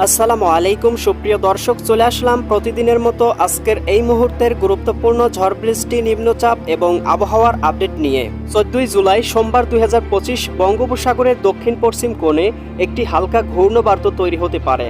আসসালামু আলাইকুম সুপ্রিয় দর্শক, চলে আসলাম প্রতিদিনের মতো আজকের এই মুহূর্তের গুরুত্বপূর্ণ ঝড় বৃষ্টি, নিম্নচাপ এবং আবহাওয়ার আপডেট নিয়ে। 14 জুলাই সোমবার 2025 বঙ্গোপসাগরের দক্ষিণ পশ্চিম কোণে একটি হালকা ঘূর্ণবার্ত তৈরি হতে পারে,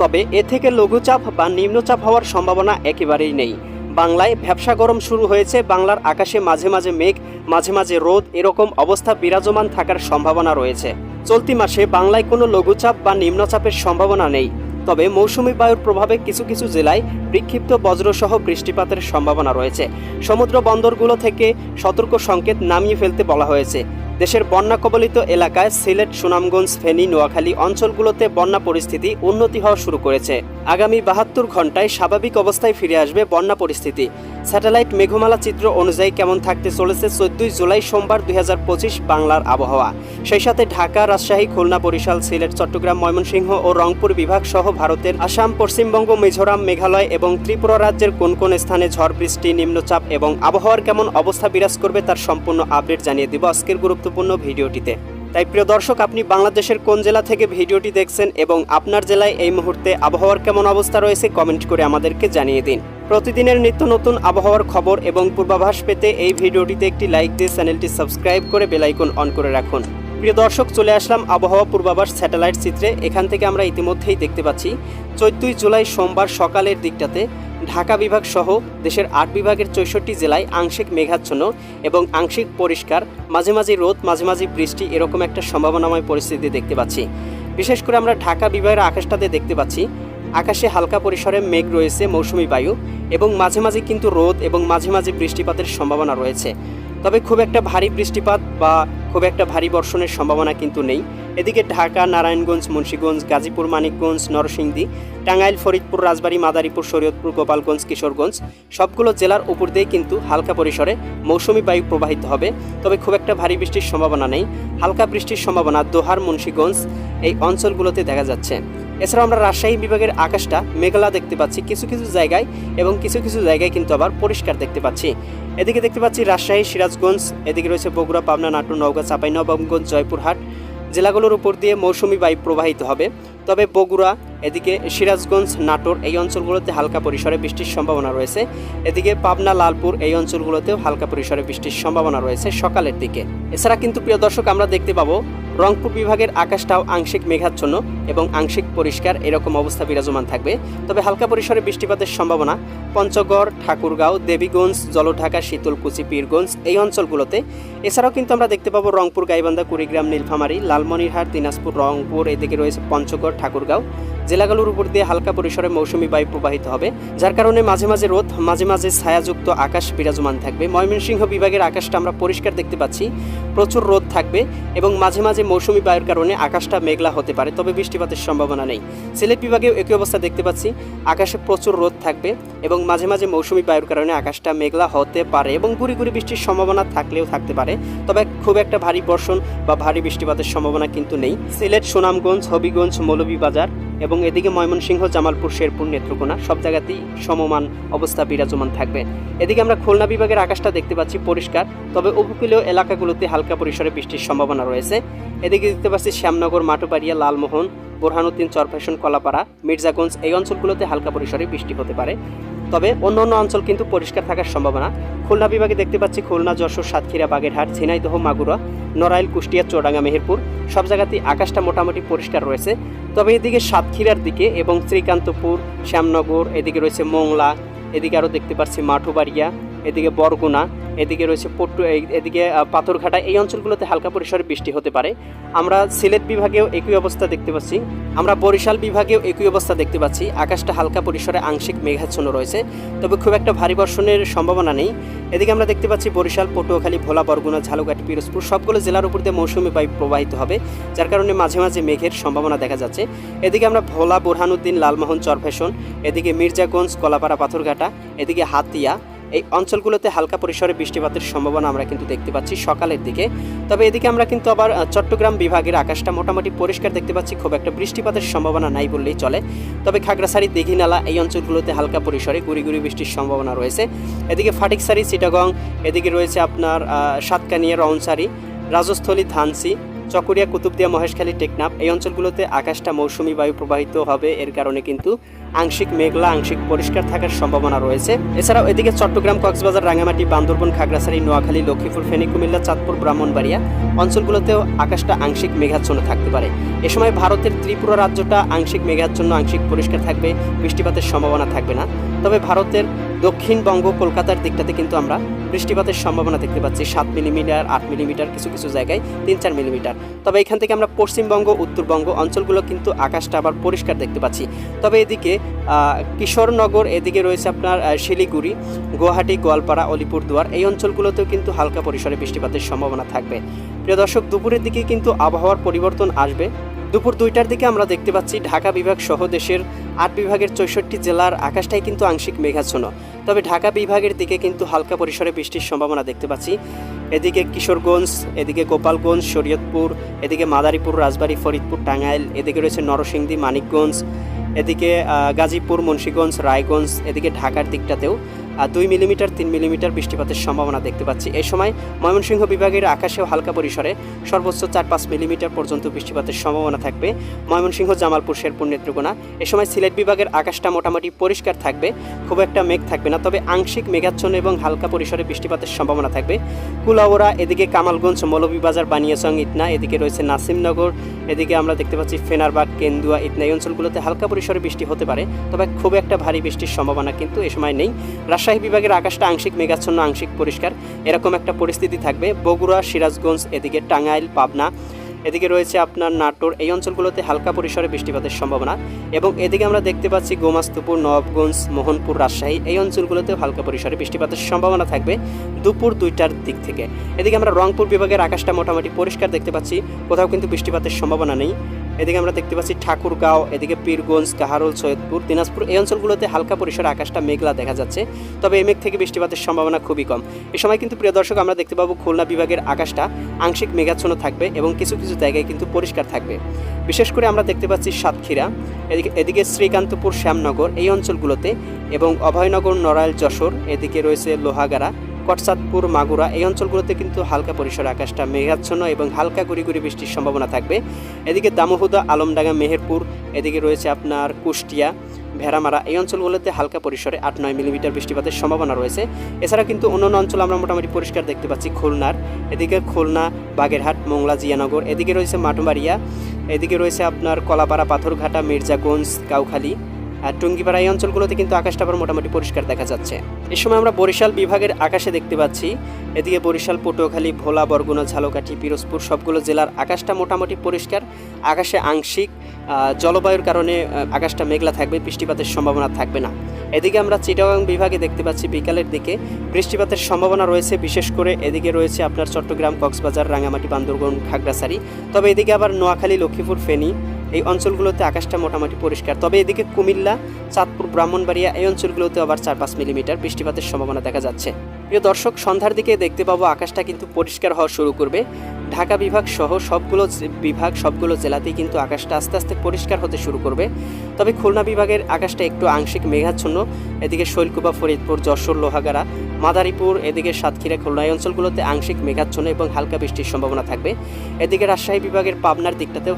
তবে এ থেকে লঘুচাপ বা নিম্নচাপ হওয়ার সম্ভাবনা একেবারেই নেই। বাংলায় ভ্যাপসা গরম শুরু হয়েছে। বাংলার আকাশে মাঝে মাঝে মেঘ, মাঝে মাঝে রোদ, এরকম অবস্থা বিরাজমান থাকার সম্ভাবনা রয়েছে। চলতি মাসে বাংলায় কোনো লঘুচাপ বা নিম্নচাপের সম্ভাবনা নেই, তবে মৌসুমী বায়ুর প্রভাবে কিছু কিছু জেলায় বিক্ষিপ্ত বজ্রসহ বৃষ্টিপাতের সম্ভাবনা রয়েছে। সমুদ্র বন্দরগুলো থেকে সতর্ক সংকেত নামিয়ে ফেলতে বলা হয়েছে। দেশের বন্যা কবলিত এলাকায় সিলেট, সুনামগঞ্জ, ফেনী, নোয়াখালী অঞ্চলগুলোতে বন্যা পরিস্থিতি উন্নতি হওয়া শুরু করেছে। আগামী 72 ঘন্টায় স্বাভাবিক অবস্থায় ফিরে আসবে বন্যা পরিস্থিতি। স্যাটেলাইট মেঘমালা চিত্র অনুযায়ী কেমন থাকতে চলেছে 14 জুলাই সোমবার 2025 বাংলার আবহাওয়া। সেই সাথে ঢাকা, রাজশাহী, খুলনা, বরিশাল, সিলেট, চট্টগ্রাম, ময়মনসিংহ ও রংপুর বিভাগ সহ ভারতের আসাম, পশ্চিমবঙ্গ, মিজোরাম, মেঘালয় এবং ত্রিপুরা রাজ্যের কোন কোন স্থানে ঝড় বৃষ্টি, নিম্নচাপ এবং আবহাওয়ার কেমন অবস্থা বিরাজ করবে তার সম্পূর্ণ আপডেট জানিয়ে দিব আজকের গুরুত্বপূর্ণ ভিডিওটিতে। তাই প্রিয় দর্শক, আপনি বাংলাদেশের কোন জেলা থেকে ভিডিওটি দেখছেন এবং আপনার জেলায় এই মুহূর্তে আবহাওয়ার কেমন অবস্থা রয়েছে কমেন্ট করে আমাদেরকে জানিয়ে দিন। প্রতিদিনের নিত্য নতুন আবহাওয়ার খবর এবং পূর্বাভাস পেতে এই ভিডিওটিতে একটি লাইক দিয়ে চ্যানেলটি সাবস্ক্রাইব করে বেল আইকন অন করে রাখুন। প্রিয় দর্শক, চলে আসলাম আবহাওয়া পূর্বাভাস স্যাটেলাইট চিত্রে। এখান থেকে আমরা ইতিমধ্যেই দেখতে পাচ্ছি 14 জুলাই সোমবার সকালের দিকটাতে ঢাকা বিভাগ সহ দেশের 8 বিভাগের 64 জেলায় আংশিক মেঘাচ্ছন্ন এবং আংশিক পরিষ্কার, মাঝে মাঝে রোদ, মাঝে মাঝে বৃষ্টি, এরকম একটা সম্ভাবনাময় পরিস্থিতি দেখতে পাচ্ছি। বিশেষ করে আমরা ঢাকা বিভাগের আকাশটাতে দেখতে পাচ্ছি আকাশে হালকা পরিসরে মেঘ রয়েছে, মৌসুমী বায়ু, এবং মাঝে মাঝে কিন্তু রোদ এবং মাঝে মাঝে বৃষ্টিপাতের সম্ভাবনা রয়েছে। তবে খুব একটা ভারী বৃষ্টিপাত বা খুব একটা ভারী বর্ষণের সম্ভাবনা কিন্তু নেই। এদিকে ঢাকা, নারায়ণগঞ্জ, মুন্সিগঞ্জ, গাজীপুর, মানিকগঞ্জ, নরসিংদী, টাঙ্গাইল, ফরিদপুর, রাজবাড়ী, মাদারীপুর, শরীয়তপুর, গোপালগঞ্জ, কিশোরগঞ্জ সবগুলো জেলার উপর দিয়ে কিন্তু হালকা পরিসরে মৌসুমী বায়ু প্রবাহিত হবে। তবে খুব একটা ভারী বৃষ্টির সম্ভাবনা নেই। হালকা বৃষ্টির সম্ভাবনা দোহার, মুন্সিগঞ্জ এই অঞ্চলগুলোতে দেখা যাচ্ছে। এছাড়াও আমরা রাজশাহী বিভাগের আকাশটা মেঘলা দেখতে পাচ্ছি কিছু কিছু জায়গায়, এবং কিছু কিছু জায়গায় কিন্তু আবার পরিষ্কার দেখতে পাচ্ছি। এদিকে দেখতে পাচ্ছি রাজশাহী, সিরাজগঞ্জ, এদিকে রয়েছে বগুড়া, পাবনা, নাটোর, নওগাঁ, চাঁপাইনবাবগঞ্জ, জয়পুরহাট জেলাগুলোর উপর দিয়ে মৌসুমী বায়ু প্রবাহিত হবে। তবে বগুড়া, এদিকে সিরাজগঞ্জ, নাটোর এই অঞ্চলগুলোতে হালকা পরিসরে বৃষ্টির সম্ভাবনা রয়েছে। এদিকে পাবনা, লালপুর এই অঞ্চলগুলোতেও হালকা পরিসরে বৃষ্টির সম্ভাবনা রয়েছে সকালের দিকে। এছাড়া কিন্তু প্রিয় দর্শক, আমরা দেখতে পাবো রংপুর বিভাগের আকাশটাও আংশিক মেঘাচ্ছন্ন এবং আংশিক পরিষ্কার, এরকম অবস্থা বিরাজমান থাকবে। তবে হালকা পরিসরে বৃষ্টিপাতের সম্ভাবনা পঞ্চগড়, ঠাকুরগাঁও, দেবীগঞ্জ, জলঢাকা, শীতলকুচি, পীরগঞ্জ এই অঞ্চলগুলোতে। এছাড়াও কিন্তু আমরা দেখতে পাবো রংপুর, গাইবান্ধা, কুড়িগ্রাম, নীলফামারী, লালমনিরহাট, দিনাজপুর, রংপুর, এদিকে রয়েছে পঞ্চগড়, ঠাকুরগাঁও জেলাগুলোর উপর দিয়ে হালকা পরিসরে মৌসুমী বায়ু প্রবাহিত হবে, যার কারণে মাঝে মাঝে রোদ, মাঝে মাঝে ছায়াযুক্ত আকাশ বিরাজমান থাকবে। ময়মনসিংহ বিভাগের আকাশটা আমরা পরিষ্কার দেখতে পাচ্ছি, প্রচুর রোদ থাকবে এবং মাঝে মাঝে মৌসুমী বায়ুর কারণে আকাশটা মেঘলা হতে পারে, তবে বৃষ্টিপাতের সম্ভাবনা নেই। সিলেট বিভাগেও একই অবস্থা দেখতে পাচ্ছি, আকাশে প্রচুর রোদ থাকবে এবং মাঝে মাঝে মৌসুমী বায়ুর কারণে আকাশটা মেঘলা হতে পারে এবং গুড়ি গুড়ি বৃষ্টির সম্ভাবনা থাকলেও থাকতে পারে, তবে খুব একটা ভারী বর্ষণ বা ভারী বৃষ্টিপাতের সম্ভাবনা কিন্তু নেই। সিলেট, সুনামগঞ্জ, হবিগঞ্জ, মৌলভীবাজার এবং এদিকে ময়মনসিংহ, জামালপুর, শেরপুর, নেত্রকোনা সব জায়গাতেই সমমান অবস্থা বিরাজমান থাকবে। এদিকে আমরা খুলনা বিভাগের আকাশটা দেখতে পাচ্ছি পরিষ্কার, তবে উপকূলীয় এলাকাগুলোতে হালকা পরিসরে বৃষ্টির সম্ভাবনা রয়েছে। এদিকে দেখতে পাচ্ছি শ্যামনগর, মাটুপাড়িয়া, লালমোহন, বোরহানুদ্দিন, চরফ্যাশন, কলাপাড়া, মির্জাগঞ্জ এই অঞ্চলগুলোতে হালকা পরিসরে বৃষ্টি হতে পারে, তবে অন্য অন্য অঞ্চল কিন্তু পরিষ্কার থাকার সম্ভাবনা। খুলনা বিভাগে দেখতে পাচ্ছি খুলনা, যশোর, সাতক্ষীরা, বাগেরহাট, ঝিনাইদহ, মাগুরা, নড়াইল, কুষ্টিয়া, চুয়াডাঙ্গা, মেহেরপুর সব জায়গাতেই আকাশটা মোটামুটি পরিষ্কার রয়েছে। তবে এদিকে সাতক্ষীরার দিকে এবং শ্রীকান্তপুর, শ্যামনগর, এদিকে রয়েছে মোংলা, এদিকে আরও দেখতে পাচ্ছি মাঠুবাড়িয়া, এদিকে বরগুনা, এদিকে রয়েছে এদিকে পাথরঘাটা এই অঞ্চলগুলোতে হালকা পরিসরে বৃষ্টি হতে পারে। আমরা সিলেট বিভাগেও একই অবস্থা দেখতে পাচ্ছি, আমরা বরিশাল বিভাগেও একই অবস্থা দেখতে পাচ্ছি, আকাশটা হালকা পরিসরে আংশিক মেঘাচ্ছন্ন রয়েছে, তবে খুব একটা ভারী বর্ষণের সম্ভাবনা নেই। এদিকে আমরা দেখতে পাচ্ছি বরিশাল, পটুয়াখালী, ভোলা, বরগুনা, ঝালকাঠি, পিরোজপুর সবগুলো জেলার উপর দিয়ে মৌসুমী বায়ু প্রবাহিত হবে, যার কারণে মাঝে মাঝে মেঘের সম্ভাবনা দেখা যাচ্ছে। এদিকে আমরা ভোলা, বোরহানুদ্দিন, লালমোহন, চরফ্যাশন, এদিকে মির্জাগঞ্জ, কলাপাড়া, পাথরঘাটা, এদিকে হাতিয়া এই অঞ্চলগুলোতে হালকা পরিসরে বৃষ্টিপাতের সম্ভাবনা আমরা কিন্তু দেখতে পাচ্ছি সকালের দিকে। তবে এদিকে আমরা কিন্তু আবার চট্টগ্রাম বিভাগের আকাশটা মোটামুটি পরিষ্কার দেখতে পাচ্ছি, খুব একটা বৃষ্টিপাতের সম্ভাবনা নাই বললেই চলে। তবে খাগড়াছড়ি, দীঘিনালা এই অঞ্চলগুলোতে হালকা পরিসরে গুড়ি গুড়ি বৃষ্টির সম্ভাবনা রয়েছে। এদিকে ফটিকছড়ি, চিটাগং, এদিকে রয়েছে আপনার সাতকানিয়া, রওনছড়ি, রাজস্থলী, ধানসি, চকরিয়া, কুতুবদিয়া, মহেশখালী, টেকনাফ এই অঞ্চলগুলোতে আকাশটা মৌসুমি বায়ু প্রবাহিত হবে, এর কারণে কিন্তু আংশিক মেঘলা আংশিক পরিষ্কার থাকার সম্ভাবনা রয়েছে। এছাড়াও এদিকে চট্টগ্রাম, কক্সবাজার, রাঙ্গামাটি, বান্দরবন, খাগড়াছড়ি, নোয়াখালী, লক্ষ্মীপুর, ফেনী, কুমিল্লা, চাঁদপুর, ব্রাহ্মণবাড়িয়া অঞ্চলগুলোতেও আকাশটা আংশিক মেঘাচ্ছন্ন থাকতে পারে। এ সময় ভারতের ত্রিপুরা রাজ্যটা আংশিক মেঘাচ্ছন্ন আংশিক পরিষ্কার থাকবে, বৃষ্টিপাতের সম্ভাবনা থাকবে না। তবে ভারতের দক্ষিণবঙ্গ, কলকাতার দিকটাতে কিন্তু আমরা বৃষ্টিপাতের সম্ভাবনা দেখতে পাচ্ছি 7 মিলিমিটার, 8 মিলিমিটার, কিছু কিছু জায়গায় 3-4 মিলিমিটার। তবে এখান থেকে আমরা পশ্চিমবঙ্গ, উত্তরবঙ্গ অঞ্চলগুলো কিন্তু আকাশটা আবার পরিষ্কার দেখতে পাচ্ছি। তবে এদিকে কিশোরনগর, এদিকে রয়েছে আপনার শিলিগুড়ি, গুয়াহাটি, গোয়ালপাড়া, অলিপুরদুয়ার এই অঞ্চলগুলোতেও কিন্তু হালকা পরিসরে বৃষ্টিপাতের সম্ভাবনা থাকবে। প্রিয় দর্শক, দুপুরের দিকে কিন্তু আবহাওয়ার পরিবর্তন আসবে। দুপুর 2টার দিকে আমরা দেখতে পাচ্ছি ঢাকা বিভাগ সহ দেশের 8 বিভাগের 64 জেলার আকাশটাই কিন্তু আংশিক মেঘাচ্ছন্ন। তবে ঢাকা বিভাগের দিকে কিন্তু হালকা পরিসরে বৃষ্টির সম্ভাবনা দেখতে পাচ্ছি। এদিকে কিশোরগঞ্জ, এদিকে গোপালগঞ্জ, শরীয়তপুর, এদিকে মাদারীপুর, রাজবাড়ী, ফরিদপুর, টাঙ্গাইল, এদিকে রয়েছে নরসিংদী, মানিকগঞ্জ, এদিকে গাজীপুর, মুন্সিগঞ্জ, রায়গঞ্জ, এদিকে ঢাকার দিকটাতেও 2 মিলিমিটার 3 মিলিমিটার বৃষ্টিপাতের সম্ভাবনা দেখতে পাচ্ছি। এই সময় ময়মনসিংহ বিভাগের আকাশেও হালকা পরিসরে সর্বোচ্চ 4-5 মিলিমিটার পর্যন্ত বৃষ্টিপাতের সম্ভাবনা থাকবে। ময়মনসিংহ, জামালপুর, শেরপুর, নেত্রকোনা। এ সময় সিলেট বিভাগের আকাশটা মোটামুটি পরিষ্কার থাকবে, খুব একটা মেঘ থাকবে না, তবে আংশিক মেঘাচ্ছন্ন এবং হালকা পরিসরে বৃষ্টিপাতের সম্ভাবনা থাকবে। কুলাউড়া, এদিকে কামালগঞ্জ, মৌলভীবাজার, বানিয়াচং, ইটনা, এদিকে রয়েছে নাসিমনগর, এদিকে আমরা দেখতে পাচ্ছি ফেনারবাগ, কেন্দুয়া, ইটনা এই অঞ্চলগুলোতে হালকা পরিসরে বৃষ্টি হতে পারে, তবে খুব একটা ভারী বৃষ্টির সম্ভাবনা কিন্তু এ সময় নেই। রাজশাহী বিভাগের আকাশটা আংশিক মেঘাচ্ছন্ন আংশিক পরিষ্কার, এরকম একটা পরিস্থিতি থাকবে। বগুড়া, সিরাজগঞ্জ, এদিকে টাঙ্গাইল, পাবনা, এদিকে রয়েছে আপনার নাটোর এই অঞ্চলগুলোতে হালকা পরিসরে বৃষ্টিপাতের সম্ভাবনা। এবং এদিকে আমরা দেখতে পাচ্ছি গোমাস্তুপুর, নবাবগঞ্জ, মোহনপুর, রাজশাহী এই অঞ্চলগুলোতেও হালকা পরিসরে বৃষ্টিপাতের সম্ভাবনা থাকবে দুপুর 2টার দিক থেকে। এদিকে আমরা রংপুর বিভাগের আকাশটা মোটামুটি পরিষ্কার দেখতে পাচ্ছি, কোথাও কিন্তু বৃষ্টিপাতের সম্ভাবনা নেই। এদিকে আমরা দেখতে পাচ্ছি ঠাকুরগাঁও, এদিকে পীরগঞ্জ, কাহারোল, সৈয়দপুর, দিনাজপুর এই অঞ্চলগুলোতে হালকা পরিসরে আকাশটা মেঘলা দেখা যাচ্ছে, তবে এই মেঘ থেকে বৃষ্টিপাতের সম্ভাবনা খুবই কম। এ সময় কিন্তু প্রিয় দর্শক আমরা দেখতে পাবো খুলনা বিভাগের আকাশটা আংশিক মেঘাচ্ছন্ন থাকবে এবং কিছু কিছু জায়গায় কিন্তু পরিষ্কার থাকবে। বিশেষ করে আমরা দেখতে পাচ্ছি সাতক্ষীরা, এদিকে শ্রীকান্তপুর, শ্যামনগর এই অঞ্চলগুলোতে, এবং অভয়নগর, নড়াইল, যশোর, এদিকে রয়েছে লোহাগাড়া, কটসাদপুর, মাগুরা এই অঞ্চলগুলোতে কিন্তু হালকা পরিসরে আকাশটা মেঘাচ্ছন্ন এবং হালকা গুড়ি গুড়ি বৃষ্টির সম্ভাবনা থাকবে। এদিকে দামোহদা, আলমডাঙ্গা, মেহেরপুর, এদিকে রয়েছে আপনার কুষ্টিয়া, ভেড়ামারা এই অঞ্চলগুলোতে হালকা পরিসরে 8-9 মিলিমিটার বৃষ্টিপাতের সম্ভাবনা রয়েছে। এছাড়া কিন্তু অন্যান্য অঞ্চল আমরা মোটামুটি পরিষ্কার দেখতে পাচ্ছি। খুলনার এদিকে খুলনা, বাগেরহাট, মোংলা, জিয়ানগর, এদিকে রয়েছে মাঠবাড়িয়া, এদিকে রয়েছে আপনার কলাপাড়া, পাথরঘাটা, মির্জাগঞ্জ, কাউখালী আর টুঙ্গিপাড়া এই অঞ্চলগুলোতে কিন্তু আকাশটা আবার মোটামুটি পরিষ্কার দেখা যাচ্ছে। এই সময় আমরা বরিশাল বিভাগের আকাশে দেখতে পাচ্ছি, এদিকে বরিশাল, পটুয়াখালী, ভোলা, বরগুনা, ঝালকাঠি, পিরোজপুর সবগুলো জেলার আকাশটা মোটামুটি পরিষ্কার। আকাশে আংশিক জলবায়ুর কারণে আকাশটা মেঘলা থাকবে, বৃষ্টিপাতের সম্ভাবনা থাকবে না। এদিকে আমরা চিটাগাং বিভাগে দেখতে পাচ্ছি বিকালের দিকে বৃষ্টিপাতের সম্ভাবনা রয়েছে, বিশেষ করে এদিকে রয়েছে আপনার চট্টগ্রাম, কক্সবাজার, রাঙ্গামাটি, বান্দরবন, খাগড়াছড়ি। তবে এদিকে আবার নোয়াখালী, লক্ষ্মীপুর, ফেনী এই অঞ্চলগুলোতে আকাশটা মোটামুটি পরিষ্কার। তবে এদিকে কুমিল্লা, চাঁদপুর, ব্রাহ্মণবাড়িয়া এই অঞ্চলগুলোতে আবার 4-5 মিলিমিটার বৃষ্টিপাতের সম্ভাবনা দেখা যাচ্ছে। প্রিয় দর্শক, সন্ধ্যার দিকে দেখতে পাবো আকাশটা কিন্তু পরিষ্কার হওয়া শুরু করবে। ঢাকা বিভাগ সহ সবগুলো জেলাতেই কিন্তু আকাশটা আস্তে আস্তে পরিষ্কার হতে শুরু করবে। তবে খুলনা বিভাগের আকাশটা একটু আংশিক মেঘাচ্ছন্ন, এদিকে শৈলকুপা, ফরিদপুর, যশোর, লোহাগাড়া, মাদারীপুর, এদিকে সাতক্ষীরা, খুলনা এই অঞ্চলগুলোতে আংশিক মেঘাচ্ছন্ন এবং হালকা বৃষ্টির সম্ভাবনা থাকবে। এদিকে রাজশাহী বিভাগের পাবনার দিকটাতেও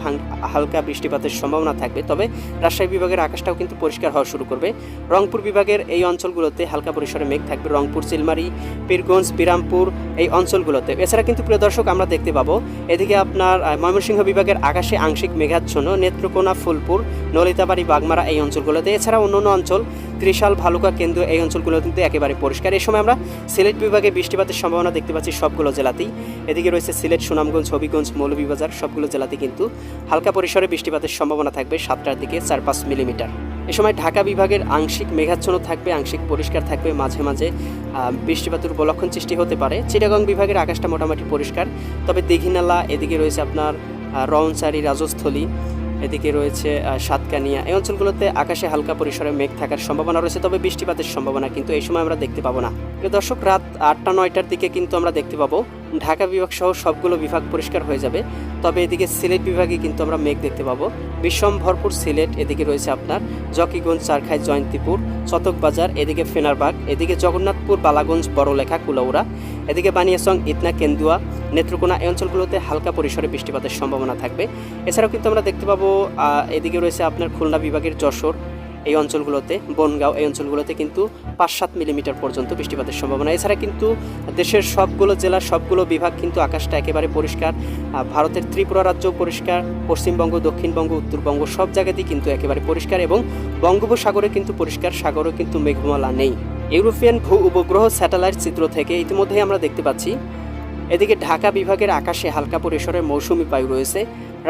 হালকা বৃষ্টিপাতের সম্ভাবনা থাকবে, তবে রাজশাহী বিভাগের আকাশটাও কিন্তু পরিষ্কার হওয়া শুরু করবে। রংপুর বিভাগের এই অঞ্চলগুলোতে হালকা পরিসরে মেঘ থাকবে, রংপুর, চিলমারি, পীরগঞ্জ, বিরামপুর এই অঞ্চলগুলোতে। এছাড়া কিন্তু প্রিয় দর্শক আমরা দেখতে পাবো এদিকে আপনার ময়মনসিংহ বিভাগের আকাশে আংশিক মেঘাচ্ছন্ন, নেত্রকোনা, ফুলপুর, নলিতাবাড়ি, বাগমারা এই অঞ্চলগুলোতে। এছাড়া অন্যান্য অঞ্চল ত্রিশাল, ভালুকা, কেন্দ্র এই অঞ্চলগুলো কিন্তু একেবারে পরিষ্কার। এই সময় আমরা সিলেট বিভাগে বৃষ্টিপাতের সম্ভাবনা দেখতে পাচ্ছি সবগুলো জেলাতেই। এদিকে রয়েছে সিলেট, সুনামগঞ্জ, হবিগঞ্জ, মৌলভীবাজার সবগুলো জেলাতে কিন্তু হালকা পরিসরে বৃষ্টিপাতের সম্ভাবনা থাকবে 7টার দিকে 4-5 মিলিমিটার। এ সময় ঢাকা বিভাগের আংশিক মেঘাচ্ছন্ন থাকবে, আংশিক পরিষ্কার থাকবে, মাঝে মাঝে বৃষ্টিপাতের উপলক্ষণ সৃষ্টি হতে পারে। চিটাগাং বিভাগের আকাশটা মোটামুটি পরিষ্কার, তবে দীঘিনালা, এদিকে রয়েছে আপনার রওনচারি, রাজস্থলী, এদিকে রয়েছে সাতকানিয়া এই অঞ্চলগুলোতে আকাশে হালকা পরিসরে মেঘ থাকার সম্ভাবনা রয়েছে, তবে বৃষ্টিপাতের সম্ভাবনা কিন্তু এই সময় আমরা দেখতে পাবো না। দর্শক, রাত 8টা-9টার দিকে কিন্তু আমরা দেখতে পাবো ঢাকা বিভাগ সহ সবগুলো বিভাগ পরিষ্কার হয়ে যাবে। তবে এদিকে সিলেট বিভাগে কিন্তু আমরা মেঘ দেখতে পাবো। বিষম ভরপুর সিলেট, এদিকে রয়েছে আপনার জকিগঞ্জ, চারখাই, জয়ন্তীপুর, চতকবাজার, এদিকে ফেনারবাগ, এদিকে জগন্নাথপুর, বালাগঞ্জ, বড়লেখা, কুলাউড়া, এদিকে বানিয়াচং, ইটনা, কেন্দুয়া, নেত্রকোনা, এই অঞ্চলগুলোতে হালকা পরিসরে বৃষ্টিপাতের সম্ভাবনা থাকবে। এছাড়াও কিন্তু আমরা দেখতে পাবো এদিকে রয়েছে আপনার খুলনা বিভাগের যশোর, এই অঞ্চলগুলোতে, বনগাঁও, এই অঞ্চলগুলোতে কিন্তু 5-7 মিলিমিটার পর্যন্ত বৃষ্টিপাতের সম্ভাবনা। এছাড়া কিন্তু দেশের সবগুলো জেলার সবগুলো বিভাগ কিন্তু আকাশটা একেবারে পরিষ্কার। ভারতের ত্রিপুরা রাজ্য পরিষ্কার, পশ্চিমবঙ্গ, দক্ষিণবঙ্গ, উত্তরবঙ্গ সব জায়গাতেই কিন্তু একেবারে পরিষ্কার এবং বঙ্গোপসাগরে কিন্তু পরিষ্কার, সাগরেও কিন্তু মেঘমালা নেই। ইউরোপিয়ান ভূ উপগ্রহ স্যাটেলাইট চিত্র থেকে ইতিমধ্যেই আমরা দেখতে পাচ্ছি এদিকে ঢাকা বিভাগের আকাশে হালকা পরিসরে মৌসুমি বায়ু রয়েছে।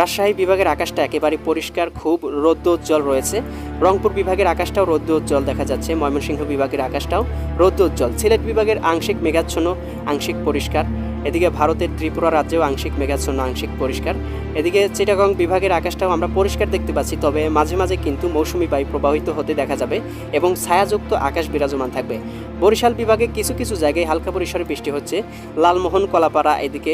রাজশাহী বিভাগের আকাশটা একেবারে পরিষ্কার, খুব রৌদ্রোজ্জ্বল রয়েছে। রংপুর বিভাগের আকাশটাও রৌদ্রোজ্জ্বল দেখা যাচ্ছে। ময়মনসিংহ বিভাগের আকাশটাও রৌদ্রোজ্জ্বল। সিলেট বিভাগের আংশিক মেঘাচ্ছন্ন, আংশিক পরিষ্কার। এদিকে ভারতের ত্রিপুরা রাজ্যেও আংশিক মেঘাচ্ছন্ন, আংশিক পরিষ্কার। এদিকে চিটাগং বিভাগের আকাশটাও আমরা পরিষ্কার দেখতে পাচ্ছি, তবে মাঝে মাঝে কিন্তু মৌসুমি বায়ু প্রবাহিত হতে দেখা যাবে এবং ছায়াযুক্ত আকাশ বিরাজমান থাকবে। বরিশাল বিভাগে কিছু কিছু জায়গায় হালকা পরিসরে বৃষ্টি হচ্ছে, লালমোহন, কলাপাড়া, এদিকে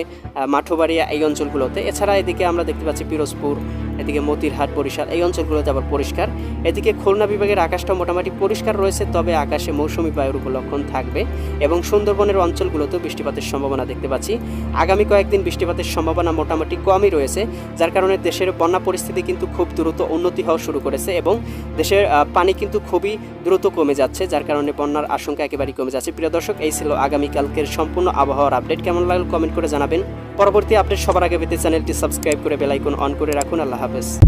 মাঠবাড়িয়া, এই অঞ্চলগুলোতে। এছাড়া এদিকে আমরা দেখতে পাচ্ছি পিরোজপুর, এদিকে মতিরহাট, বরিশাল, এই অঞ্চলগুলোতে আবার পরিষ্কার। এদিকে খুলনা বিভাগের আকাশটাও মোটামুটি পরিষ্কার রয়েছে, তবে আকাশে মৌসুমি বায়ুর উপলক্ষণ থাকবে এবং সুন্দরবনের অঞ্চলগুলোতেও বৃষ্টিপাতের সম্ভাবনা দেখতে পাচ্ছি। আগামী কয়েকদিন বৃষ্টিপাতের সম্ভাবনা মোটামুটি কমই রয়েছে, যার কারণে দেশের বন্যা পরিস্থিতি কিন্তু খুব দ্রুত উন্নতি হওয়া শুরু করেছে এবং দেশের পানি কিন্তু খুবই দ্রুত কমে যাচ্ছে, যার কারণে বন্যার আশঙ্কা একেবারেই কমে যাচ্ছে। প্রিয় দর্শক, এই ছিল আগামীকালকের সম্পূর্ণ আবহাওয়ার আপডেট। কেমন লাগলো কমেন্ট করে জানাবেন। পরবর্তী আপডেট সবার আগে পেতে চ্যানেলটি সাবস্ক্রাইব করে বেল আইকন অন করে রাখুন। আল্লাহ হাফেজ।